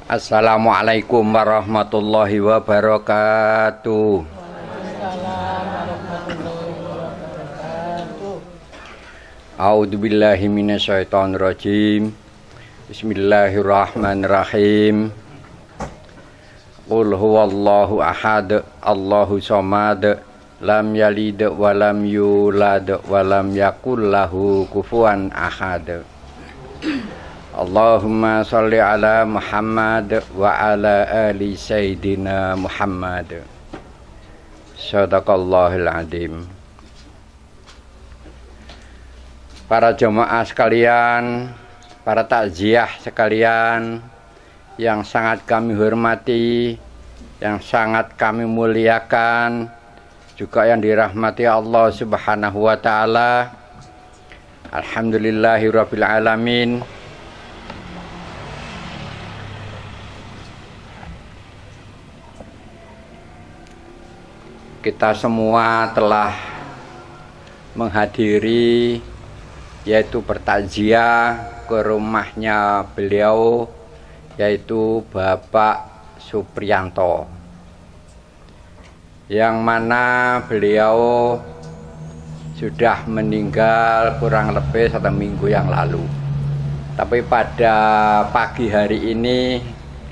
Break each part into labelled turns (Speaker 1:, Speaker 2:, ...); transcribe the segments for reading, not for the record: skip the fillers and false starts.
Speaker 1: Assalamualaikum warahmatullahi wabarakatuh. A'udzubillahi minasyaitonirrajim. Bismillahirrahmanirrahim. Qul huwallahu ahad, Allahu samad, lam yalid wa lam yulad wa lam yakul lahu kufuwan ahad. Allahumma sholli ala Muhammad wa ala ali Sayyidina Muhammad. Shadaqallahul azim. Para jemaah sekalian, para takziah sekalian yang sangat kami hormati, yang sangat kami muliakan, juga yang dirahmati Allah Subhanahu wa taala. Alhamdulillahirabbil alamin. Kita semua telah menghadiri, yaitu bertakziah ke rumahnya beliau, yaitu Bapak Supriyanto, yang mana beliau sudah meninggal kurang lebih 1 minggu yang lalu. Tapi pada pagi hari ini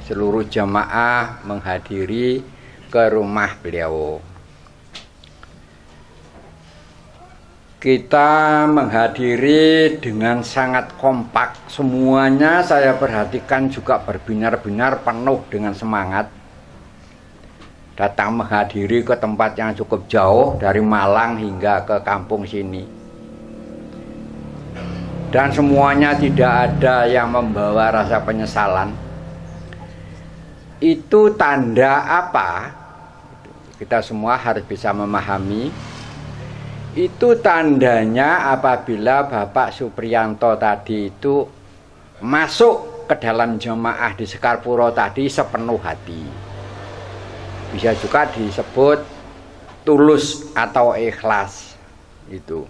Speaker 1: seluruh jamaah menghadiri ke rumah beliau. Kita menghadiri dengan sangat kompak. Semuanya saya perhatikan juga berbinar-binar penuh dengan semangat. Datang menghadiri ke tempat yang cukup jauh dari Malang hingga ke kampung sini. Dan semuanya tidak ada yang membawa rasa penyesalan. Itu tanda apa? Kita semua harus bisa memahami. Itu tandanya apabila Bapak Supriyanto tadi itu masuk ke dalam jemaah di Sekarpuro tadi sepenuh hati. Bisa juga disebut tulus atau ikhlas itu.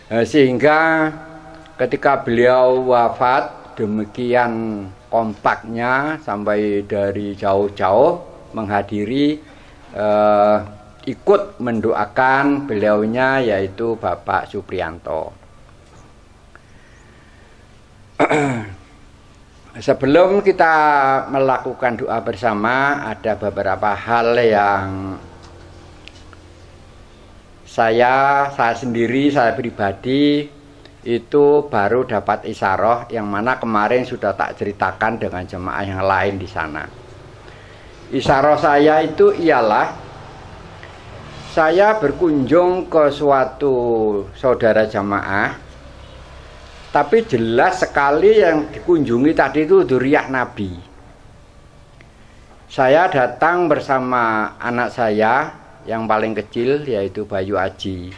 Speaker 1: Sehingga ketika beliau wafat demikian kompaknya sampai dari jauh-jauh menghadiri, ikut mendoakan beliaunya, yaitu Bapak Supriyanto. Sebelum kita melakukan doa bersama, ada beberapa hal yang saya sendiri, saya pribadi itu baru dapat isyarah, yang mana kemarin sudah tak ceritakan dengan jemaah yang lain di sana. Isyarah saya itu ialah saya berkunjung ke suatu saudara jamaah, tapi jelas sekali yang dikunjungi tadi itu dzurriyyah Nabi. Saya datang bersama anak saya yang paling kecil, yaitu Bayu Aji.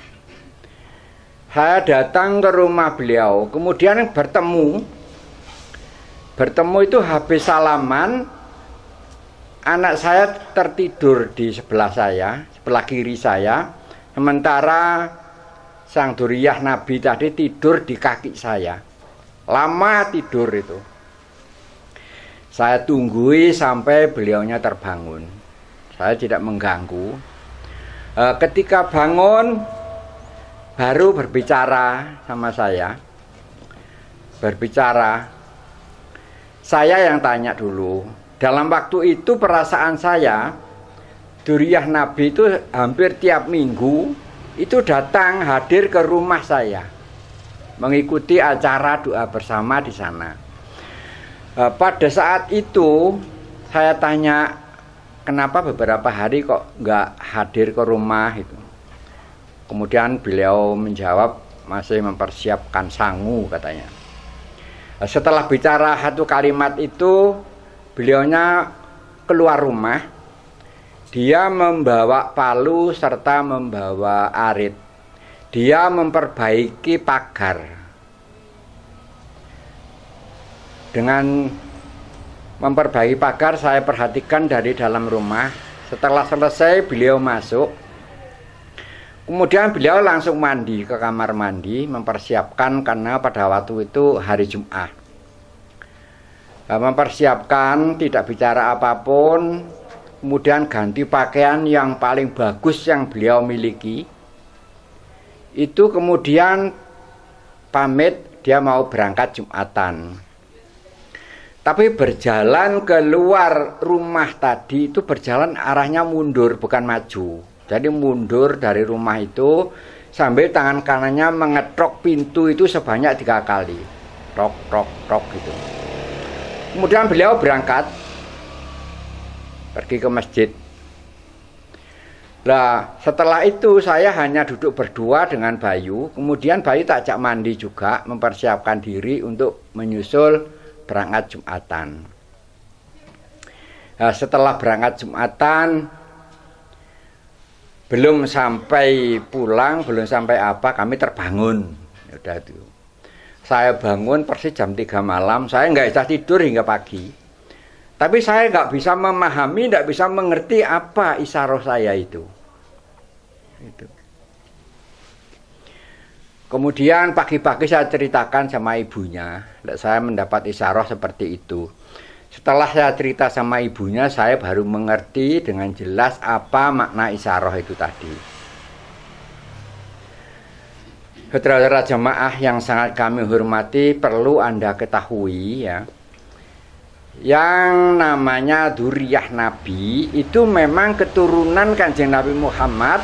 Speaker 1: Saya datang ke rumah beliau, kemudian bertemu itu habis salaman, anak saya tertidur di sebelah saya, sebelah kiri saya, sementara sang dzurriyyah Nabi tadi tidur di kaki saya. Lama tidur itu. Saya tunggui sampai beliaunya terbangun. Saya tidak mengganggu. Ketika bangun, baru berbicara sama saya. Saya yang tanya dulu. Dalam waktu itu perasaan saya, dzurriyyah Nabi itu hampir tiap minggu itu datang hadir ke rumah saya, mengikuti acara doa bersama di sana. Pada saat itu saya tanya, kenapa beberapa hari kok nggak hadir ke rumah itu. Kemudian beliau menjawab, masih mempersiapkan sangu katanya. Setelah bicara satu kalimat itu, beliaunya keluar rumah. Dia membawa palu serta membawa arit. Dia memperbaiki pagar. Dengan memperbaiki pagar, saya perhatikan dari dalam rumah, Setelah selesai beliau masuk. Kemudian beliau langsung mandi ke kamar mandi, mempersiapkan karena pada waktu itu hari Jumat. Mempersiapkan, tidak bicara apapun, kemudian ganti pakaian yang paling bagus yang beliau miliki. Itu kemudian pamit dia mau berangkat Jumatan. Tapi berjalan keluar rumah tadi itu berjalan arahnya mundur bukan maju. Jadi mundur dari rumah itu sambil tangan kanannya mengetok pintu itu sebanyak 3 kali. Tok, tok, tok gitu. Kemudian beliau berangkat pergi ke masjid. Nah, setelah itu saya hanya duduk berdua dengan Bayu. Kemudian Bayu tak ajak mandi juga, mempersiapkan diri untuk menyusul berangkat Jumatan. Nah, setelah berangkat Jumatan, belum sampai pulang, belum sampai apa, kami terbangun. Udah itu. Saya bangun persis jam 3 malam, saya nggak bisa tidur hingga pagi. Tapi saya nggak bisa memahami, nggak bisa mengerti apa isyarah saya itu. Kemudian pagi-pagi saya ceritakan sama ibunya, saya mendapat isyarah seperti itu. Setelah saya cerita sama ibunya, saya baru mengerti dengan jelas apa makna isyarah itu tadi. Saudara-saudara jemaah yang sangat kami hormati, perlu Anda ketahui ya, yang namanya dzurriyyah Nabi itu memang keturunan Kanjeng Nabi Muhammad,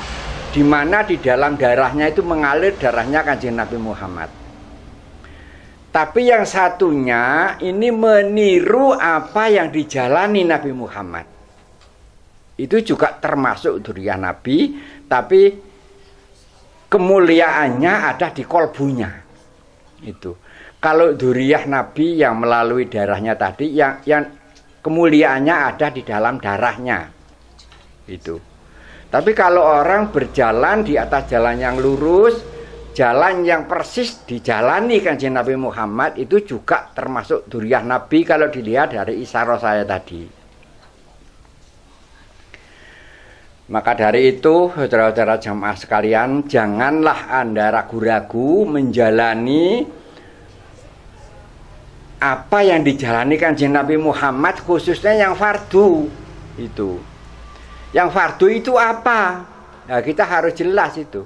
Speaker 1: di mana di dalam darahnya itu mengalir darahnya Kanjeng Nabi Muhammad. Tapi yang satunya ini meniru apa yang dijalani Nabi Muhammad. Itu juga termasuk dzurriyyah Nabi, tapi kemuliaannya ada di kolbunya. Itu. Kalau dzurriyyah Nabi yang melalui darahnya tadi, yang kemuliaannya ada di dalam darahnya. Itu. Tapi kalau orang berjalan di atas jalan yang lurus, jalan yang persis dijalani Kanjeng Nabi Muhammad, itu juga termasuk dzurriyyah Nabi kalau dilihat dari isyarah saya tadi. Maka dari itu, saudara-saudara jamaah sekalian, janganlah Anda ragu-ragu menjalani apa yang dijalani Kanjeng Nabi Muhammad, khususnya yang fardu itu. Yang fardu itu apa? Nah, kita harus jelas itu.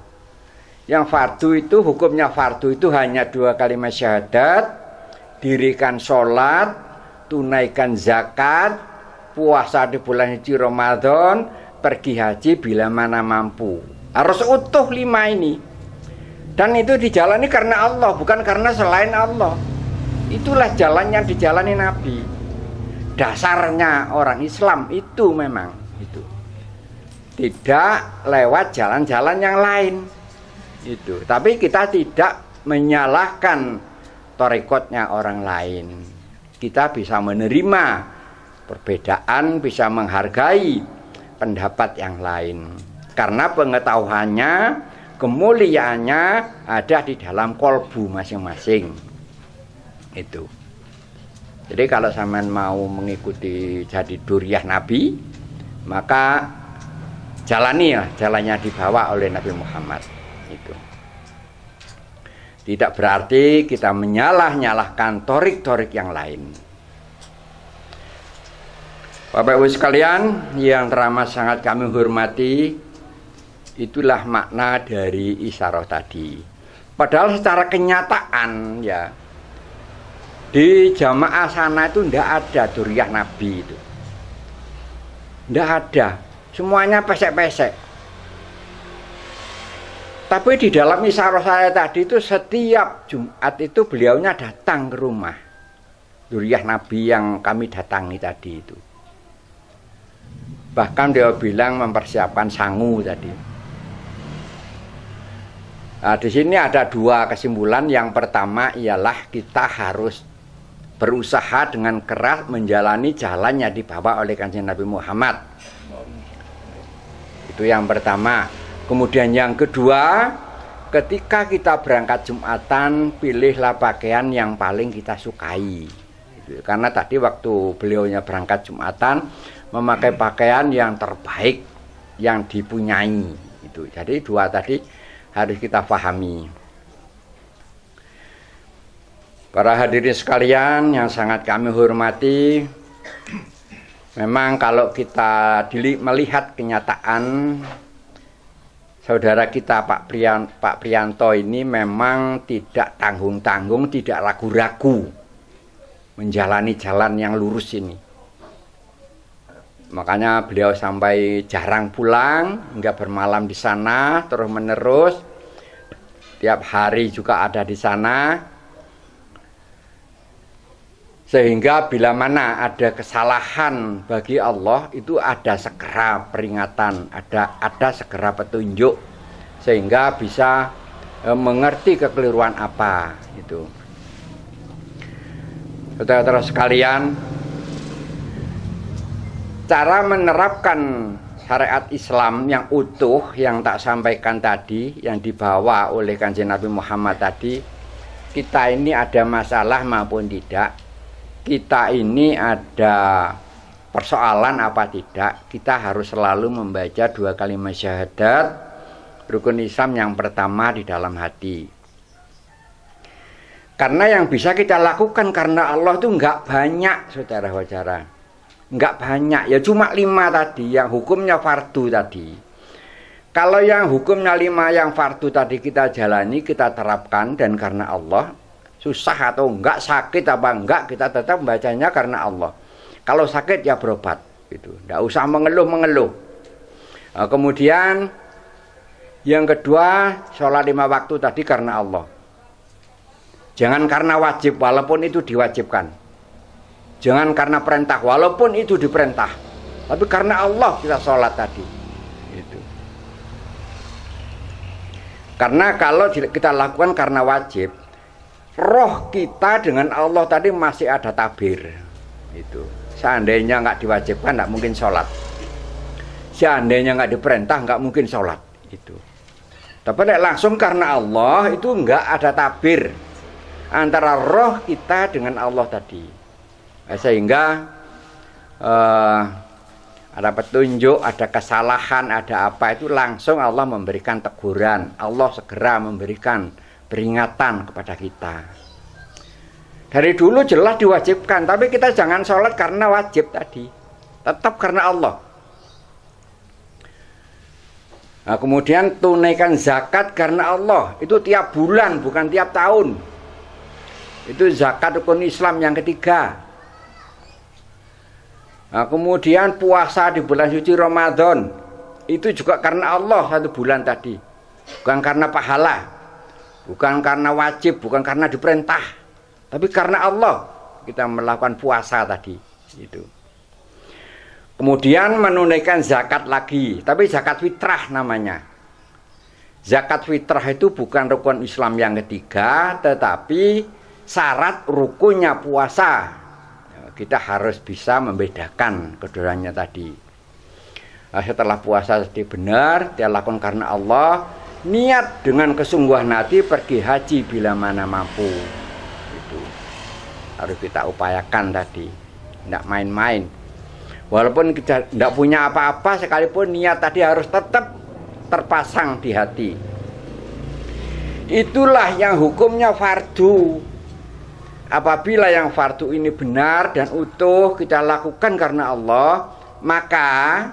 Speaker 1: Yang fardu itu, hukumnya fardu itu hanya 2 kalimat syahadat, dirikan sholat, tunaikan zakat, puasa di bulan suci Ramadan, pergi haji bila mana mampu. Harus utuh 5 ini. Dan itu dijalani karena Allah, bukan karena selain Allah. Itulah jalan yang dijalani Nabi. Dasarnya orang Islam itu memang itu. Tidak lewat jalan-jalan yang lain. Itu. Tapi kita tidak menyalahkan torikotnya orang lain. Kita bisa menerima perbedaan, bisa menghargai pendapat yang lain. Karena pengetahuannya, kemuliaannya ada di dalam kolbu masing-masing. Itu. Jadi kalau sampean mau mengikuti jadi dzurriyyah Nabi, maka jalani jalannya dibawa oleh Nabi Muhammad. Itu. Tidak berarti kita menyalah-nyalahkan torik-torik yang lain. Bapak Ibu sekalian yang teramat sangat kami hormati, itulah makna dari isyarah tadi. Padahal secara kenyataan ya, di jamaah sana itu tidak ada dzurriyyah Nabi itu. Tidak ada. Semuanya pesek-pesek. Tapi di dalam isyarah saya tadi itu setiap Jumat itu beliaunya datang ke rumah dzurriyyah Nabi yang kami datangi tadi itu. Bahkan dia bilang mempersiapkan sangu tadi. Nah, di sini ada 2 kesimpulan. Yang pertama ialah kita harus berusaha dengan keras menjalani jalan yang dibawa oleh Kanjeng Nabi Muhammad. Itu yang pertama. Kemudian yang kedua, ketika kita berangkat Jumatan, pilihlah pakaian yang paling kita sukai. Karena tadi waktu beliaunya berangkat Jumatan, memakai pakaian yang terbaik yang dipunyai itu. Jadi dua tadi harus kita pahami. Para hadirin sekalian yang sangat kami hormati, memang kalau kita melihat kenyataan saudara kita Pak Priyanto ini memang tidak tanggung-tanggung, tidak ragu-ragu menjalani jalan yang lurus ini. Makanya beliau sampai jarang pulang, hingga bermalam di sana terus-menerus. Tiap hari juga ada di sana. Sehingga bila mana ada kesalahan bagi Allah, itu ada segera peringatan, ada segera petunjuk, sehingga bisa mengerti kekeliruan apa itu. Saudara-saudara sekalian, cara menerapkan syariat Islam yang utuh yang tak sampaikan tadi, yang dibawa oleh Kanjeng Nabi Muhammad tadi, kita ini ada masalah maupun tidak, kita ini ada persoalan apa tidak, kita harus selalu membaca 2 kalimat syahadat rukun Islam yang pertama di dalam hati. Karena yang bisa kita lakukan karena Allah itu enggak banyak, saudara-saudara, enggak banyak, ya cuma 5 tadi yang hukumnya fardu tadi. Kalau yang hukumnya 5 yang fardu tadi kita jalani, kita terapkan, dan karena Allah, susah atau enggak, sakit apa enggak, kita tetap membacanya karena Allah. Kalau sakit ya berobat gitu. Enggak usah mengeluh-mengeluh. Nah, kemudian yang kedua, sholat 5 waktu tadi karena Allah. Jangan karena wajib walaupun itu diwajibkan. Jangan karena perintah walaupun itu diperintah. Tapi karena Allah kita sholat tadi. Gitu. Karena kalau kita lakukan karena wajib, roh kita dengan Allah tadi masih ada tabir. Itu. Seandainya nggak diwajibkan, nggak mungkin sholat. Seandainya nggak diperintah, nggak mungkin sholat. Itu. Tapi langsung karena Allah itu nggak ada tabir antara roh kita dengan Allah tadi. Sehingga ada petunjuk, ada kesalahan, ada apa, itu langsung Allah memberikan teguran. Allah segera memberikan peringatan kepada kita. Dari dulu jelas diwajibkan, tapi kita jangan sholat karena wajib tadi, tetap karena Allah. Nah, kemudian tunaikan zakat karena Allah, itu tiap bulan bukan tiap tahun. Itu zakat rukun Islam yang ketiga. Nah, kemudian puasa di bulan suci Ramadan, itu juga karena Allah 1 bulan tadi, bukan karena pahala, bukan karena wajib, bukan karena diperintah, tapi karena Allah kita melakukan puasa tadi. Itu. Kemudian menunaikan zakat lagi, tapi zakat fitrah namanya. Zakat fitrah itu bukan rukun Islam yang ketiga, tetapi syarat rukunnya puasa. Kita harus bisa membedakan keduanya tadi. Nah, setelah puasa tadi benar, dia lakukan karena Allah, niat dengan kesungguhan hati pergi haji bila mana mampu. Itu harus kita upayakan tadi, tidak main-main. Walaupun kita tidak punya apa-apa, sekalipun niat tadi harus tetap terpasang di hati. Itulah yang hukumnya fardu. Apabila yang fardu ini benar dan utuh kita lakukan karena Allah, maka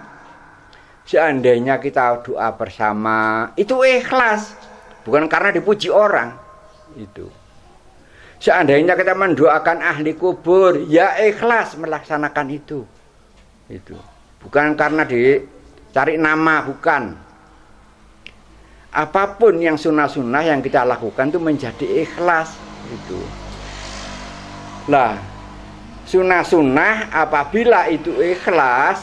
Speaker 1: seandainya kita doa bersama itu ikhlas, bukan karena dipuji orang. Itu. Seandainya kita mendoakan ahli kubur, ya ikhlas melaksanakan itu. Itu. Bukan karena dicari nama, bukan. Apapun yang sunnah-sunnah yang kita lakukan itu menjadi ikhlas. Itu. Lah, sunnah-sunnah apabila itu ikhlas,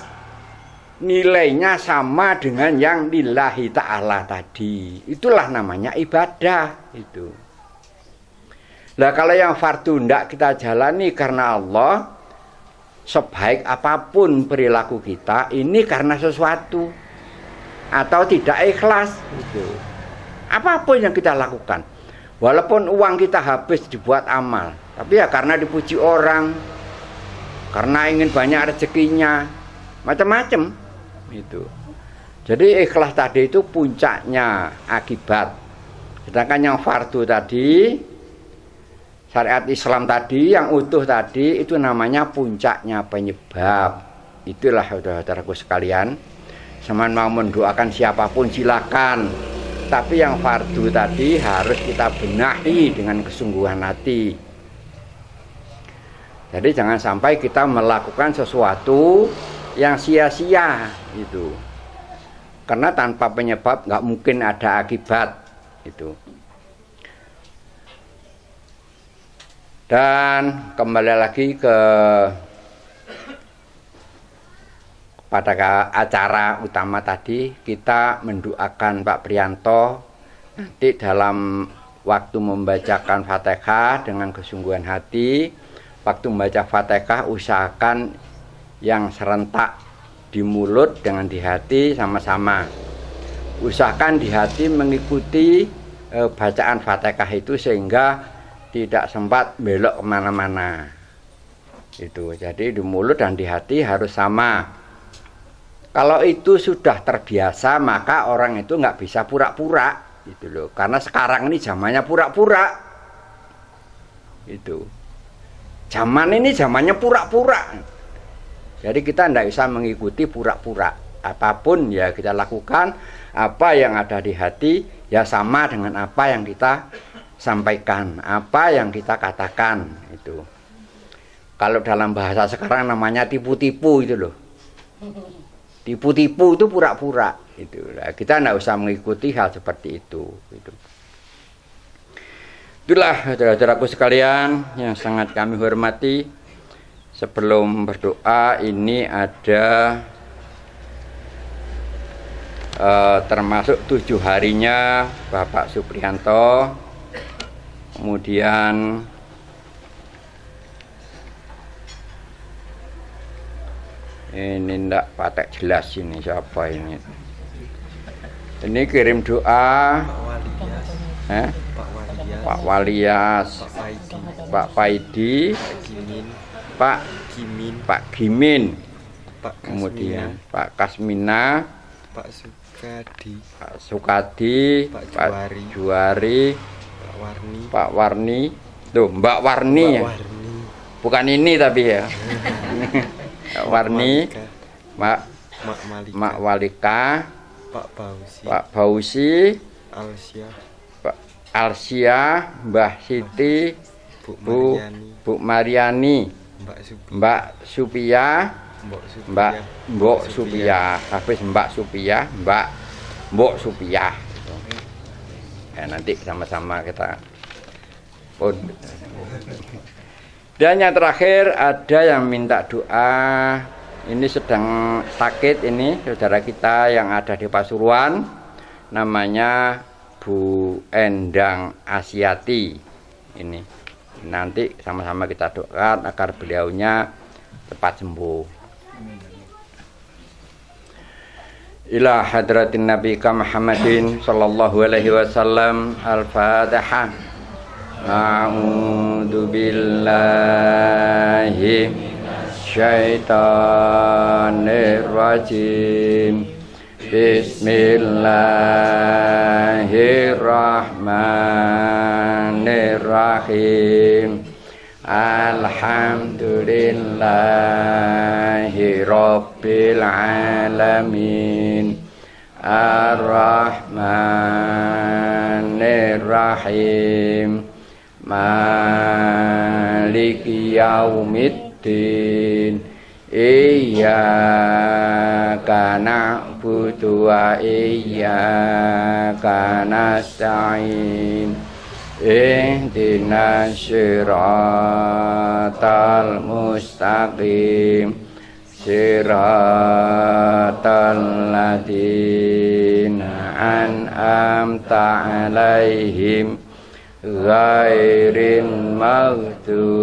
Speaker 1: nilainya sama dengan yang lillahi ta'ala tadi. Itulah namanya ibadah. Itu. Lah, kalau yang fardu tidak kita jalani karena Allah, sebaik apapun perilaku kita, ini karena sesuatu atau tidak ikhlas. Gitu. Apapun yang kita lakukan, walaupun uang kita habis dibuat amal, tapi ya karena dipuji orang, karena ingin banyak rezekinya, macam-macam itu. Jadi ikhlas tadi itu puncaknya akibat. Sedangkan yang fardu tadi, syariat Islam tadi yang utuh tadi itu namanya puncaknya penyebab. Itulah saudara-saudaraku sekalian. Seman mau mendoakan siapapun silakan. Tapi yang fardu tadi harus kita benahi dengan kesungguhan hati. Jadi jangan sampai kita melakukan sesuatu yang sia-sia itu. Karena tanpa penyebab nggak mungkin ada akibat itu. Dan kembali lagi pada acara utama tadi, kita mendoakan Pak Priyanto nanti dalam waktu membacakan Fatihah dengan kesungguhan hati. Waktu membaca Fatihah usahakan yang serentak di mulut dengan di hati sama-sama. Usahakan di hati mengikuti bacaan Fatihah itu sehingga tidak sempat belok kemana-mana. Itu jadi di mulut dan di hati harus sama. Kalau itu sudah terbiasa, maka orang itu nggak bisa pura-pura, gitu loh. Karena sekarang ini zamannya pura-pura, itu. Zaman ini zamannya pura-pura. Jadi kita tidak bisa mengikuti pura-pura. Apapun ya kita lakukan, apa yang ada di hati ya sama dengan apa yang kita sampaikan, apa yang kita katakan, itu. Kalau dalam bahasa sekarang namanya tipu-tipu itu loh. Tipu-tipu itu pura-pura itu. Nah, kita tidak usah mengikuti hal seperti itu. Itulah saudara-saudaraku sekalian yang sangat kami hormati. Sebelum berdoa ini ada termasuk 7 harinya Bapak Supriyanto. Kemudian ini ndak patek jelas ini siapa ini. Ini kirim doa Pak Walias, Pak Paidi, Pak Gimin, kemudian Pak Kasmina,
Speaker 2: Pak
Speaker 1: Sukadi, Pak Juari, Pak Warni, tuh Mbak Warni ya. Bukan ini tapi ya. Pak Warni, Mak Walika, Pak Bausi, Pak Alsia, Mbah Siti, Bu Mariani, Mbak Supia, Mbok Supia, habis Mbak Supia, Mbok Supia. Ya, nanti sama-sama kita. Dan yang terakhir ada yang minta doa. Ini sedang sakit ini saudara kita yang ada di Pasuruan, namanya Bu Endang Asyati. Ini nanti sama-sama kita doakan agar beliaunya cepat sembuh. Ila hadratin Nabi Muhammadin sallallahu alaihi wasallam. Al-Fatihah. A'udzu billahi syaitonir rajim. Bismillahirrahmanirrahim. Alhamdulillahi rabbil alamin. Ar-Rahmanir-Rahim. Maliki yaumiddin. Iyyaka na'budu wa iyyaka nasta'in. Ihdinas siratal mustaqim. Siratal ladzina an'amta 'alaihim ghairil maghdubi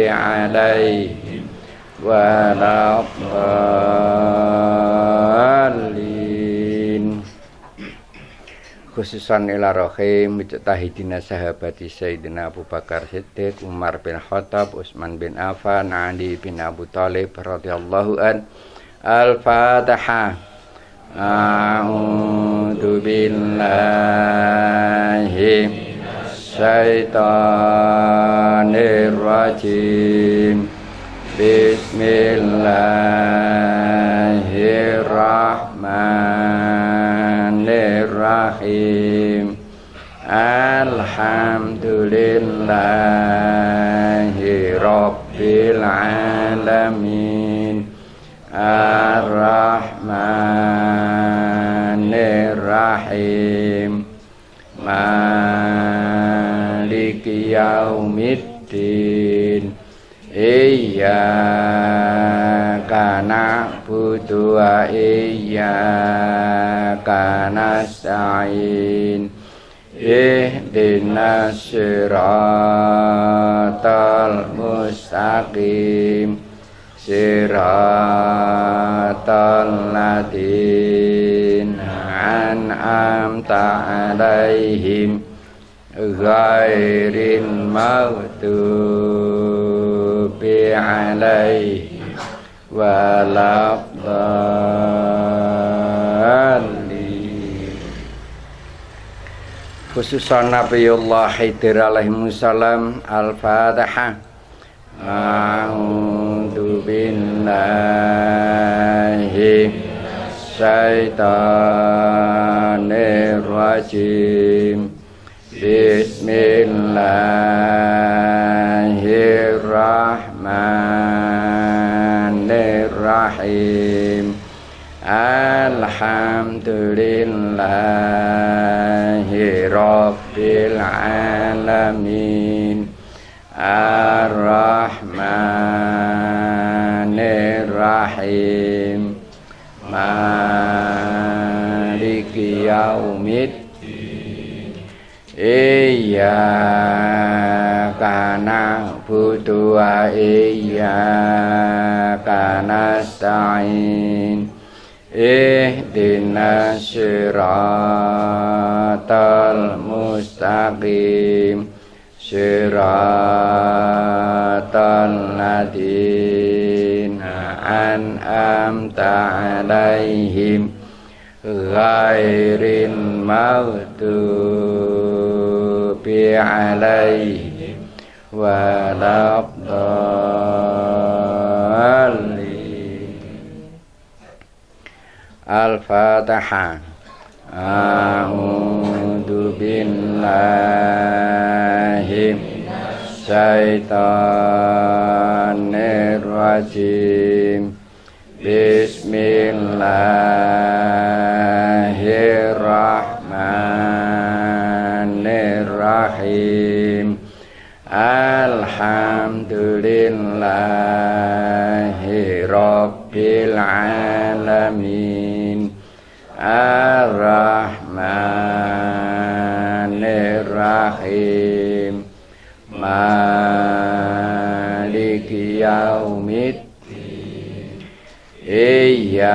Speaker 1: 'alaihim waladdallin. khususan ila rahim mujtahidina sahabati Sayyidina Abu Bakar Siddiq, Umar bin Khattab, Utsman bin Affan, Ali bin Abu Thalib radhiyallahu an. Al-Fatihah. A'udzu billahi syaitonir rajim. Bismillahirrahmanirrahim. Alhamdulillahi rabbil alamin. Ar-Rahmanir-Rahim. Maliki yaumiddin. Iyyaka na'budu wa iyyaka nasta'in. Ihdinas siratal mustaqim. Siratal ladzina an'amta 'alaihim ghairil maghdubi 'alaihim waladdallin. Khususan Nabiullah Khidir alaihi salam. Al-Fatihah. A'udzu billahi syaitonir rajim. Bismillahirrahmanirrahim. Alhamdulillahi rabbil alamin. Ar-Rahmanir-Rahim. Maliki yaumiddin. Iyyaka na'budu wa iyyaka nasta'in. Ihdinas siratal mustaqim. Siratal ladzina an'amta 'alaihim ghairil maghdubi 'alaihim waladdallin. Al-Fatihah. A'udzu billahi syaitonir rajim. Bismillahirrahmanirrahim. Alhamdulillahi rabbil alamin. Ar-Rahmanir-Rahim. Maliki yaumiddin. Iyyaka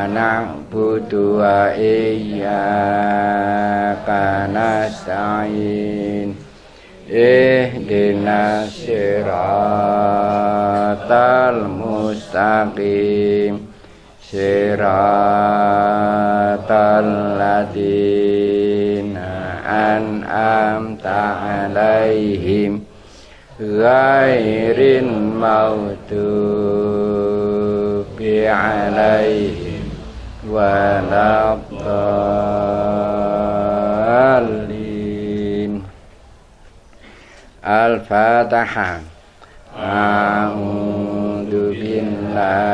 Speaker 1: na'budu wa iyyaka nasta'in. Ihdinas siratal mustaqim. Siratal ladzina an'amta 'alaihim ghairil maghdubi 'alaihim waladdallin. Al-Fatihah. A'udzu billahi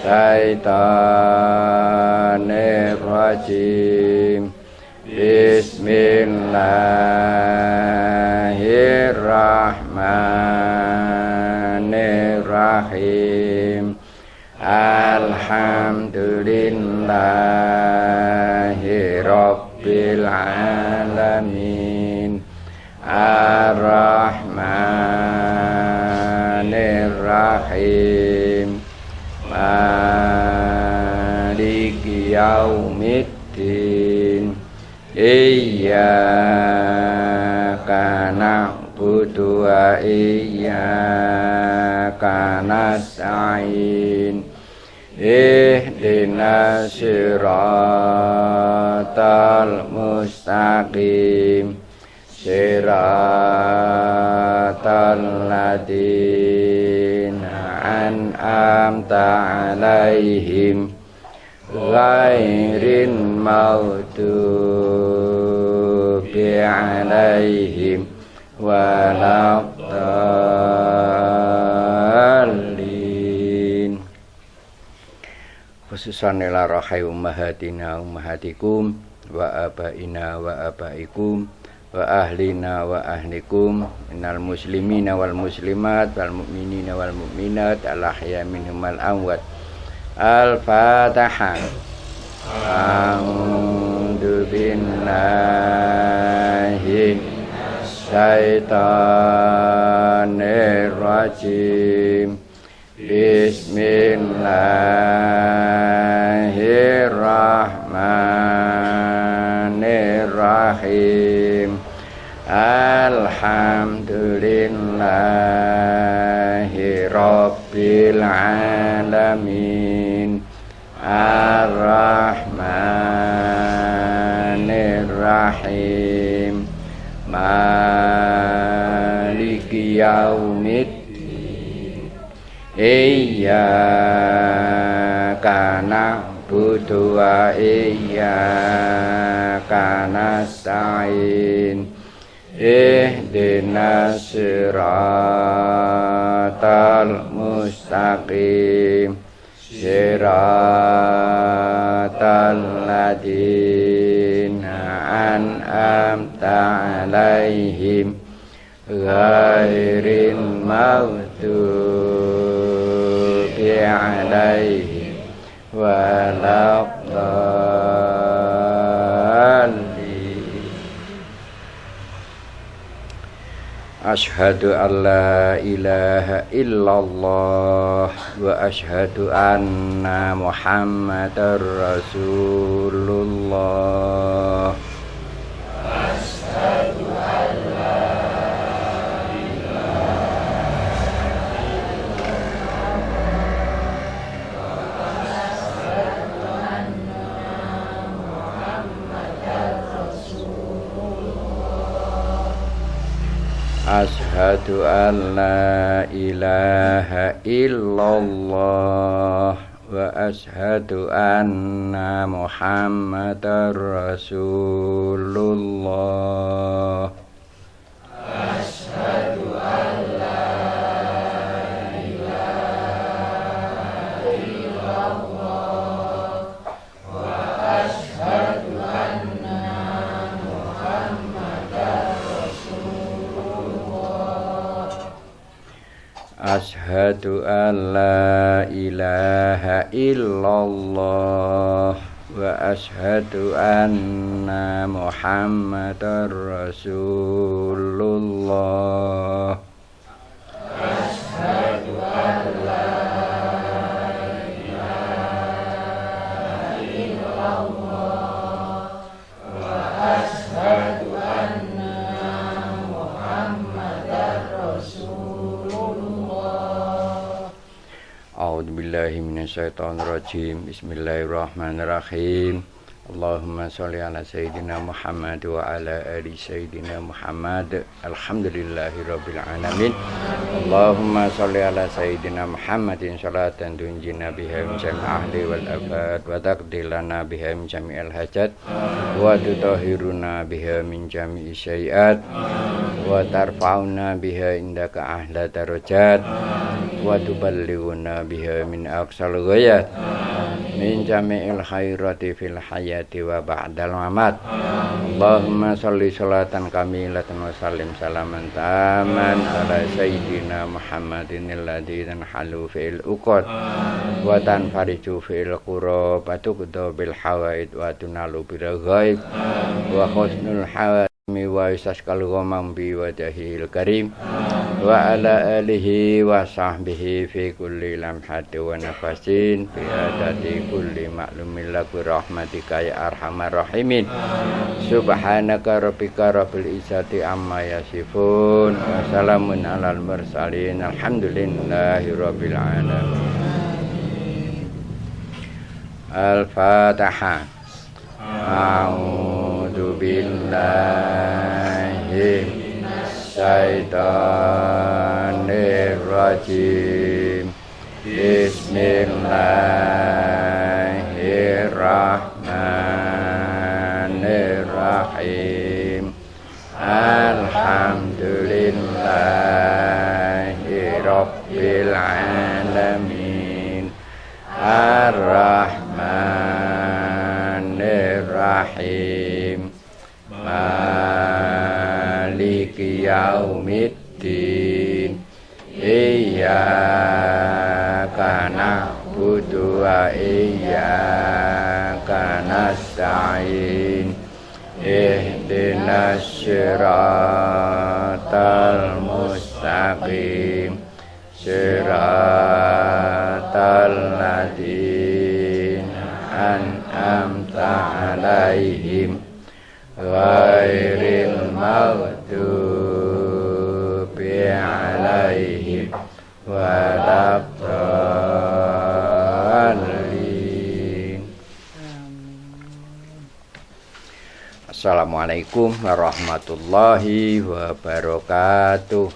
Speaker 1: syaitonir rajim. Bismillahirrahmanirrahim. Alhamdulillahi rabbil alamin. Ar-Rahmanir-Rahim. Maliki iyyaka na'budu wa iyyaka nasta'in ihdinas siratal mustaqim siratal ladzina an'amta 'alaihim ghairil maghdubi 'alaihim waladdallin. Khususan ila rahai ummahatina ummahatikum wa abaina wa abaikum wa ahlina wa ahlikum minal muslimina wal muslimat wal mu'minina wal mu'minat al ahya minhum wal amwat. Al-Fatihah. A'udzu billahi syaitanir rajim. Bismillahirrahmanirrahim. Alhamdulillahi rabbil alamin. Ar-Rahmanir-Rahim. Maliki yaumiddin. Iyyaka na'budu wa iyyaka nasta'in ihdinas siratal mustaqim siratal ladzina an'amta 'alaihim ghairil maghdubi 'alaihim waladdallin. Asyhadu an la ilaha illallah wa asyhadu anna Muhammadar Rasulullah. Asyhadu an la Asyhadu an la ilaha illallah wa asyhadu anna Muhammadar Rasulullah. Asyhadu an la ilaha illallah wa asyhadu anna Muhammadar Asyhadu an la ilaha illallah wa asyhadu anna Muhammadar Rasulullah. Asyhadu an la ilaha illallah wa asyhadu anna Muhammadar Rasulullah. A'udzu billahi minasyaitonir rajim. Bismillahirrahmanirrahim. Allahumma sholli ala sayyidina Muhammad wa ala ali sayyidina Muhammad. Alhamdulillahirabbil alamin. Allahumma sholli ala sayyidina Muhammadin sholatan tunjina biha min jami'il ahli wal afat wa taqdilana biha min jami'il hajat wa tutahhiruna biha min jami'i syai'at wa tarfa'una biha indaka ahla darajat wa tuballighuna biha min aqsal ghayat min jami'il khairati fil hayati wa ba'dal mamat. Allahumma sholli sholatan kamilatan wa sallim salaman taman ala sayyidina Muhammadin alladzi tanhalu fil uqad wa tanfariju fil qurab wa tuqda bil hawaid wa tunalu bil ghaib wa husnul hawatimi wa isaskal ghamam bi wajhil karim wa ala alihi wa sahbihi fi kulli lamhati wa nafasin fi adadi kulli ma'lumin laku rahmatika ya arhamar rahimin. Subhanaka rabbika rabbil izzati amma yasifun wa salamun alal mursalin alhamdulillahi rabbil alamin. Al-Fatihah. A'udzu billahi syaitanir rajim. Bismillahirrahmanirrahim. Alhamdulillahi rabbil alamin. Ar-Rahmanir-Rahim. Maliki yaumiddin. Iyyaka na'budu wa iyyaka nasta'in. Ihdinas siratal mustaqim. Siratal ladzina an'amta 'alaihim ghairil maghdubi 'alaihim waladdallin. Assalamualaikum warahmatullahi wabarakatuh.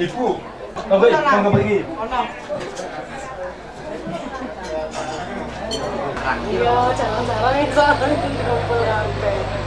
Speaker 2: Ibu, apa ini? Mau pergi?
Speaker 3: Iya, jangan-jangan ini soalnya kumpul kabeh.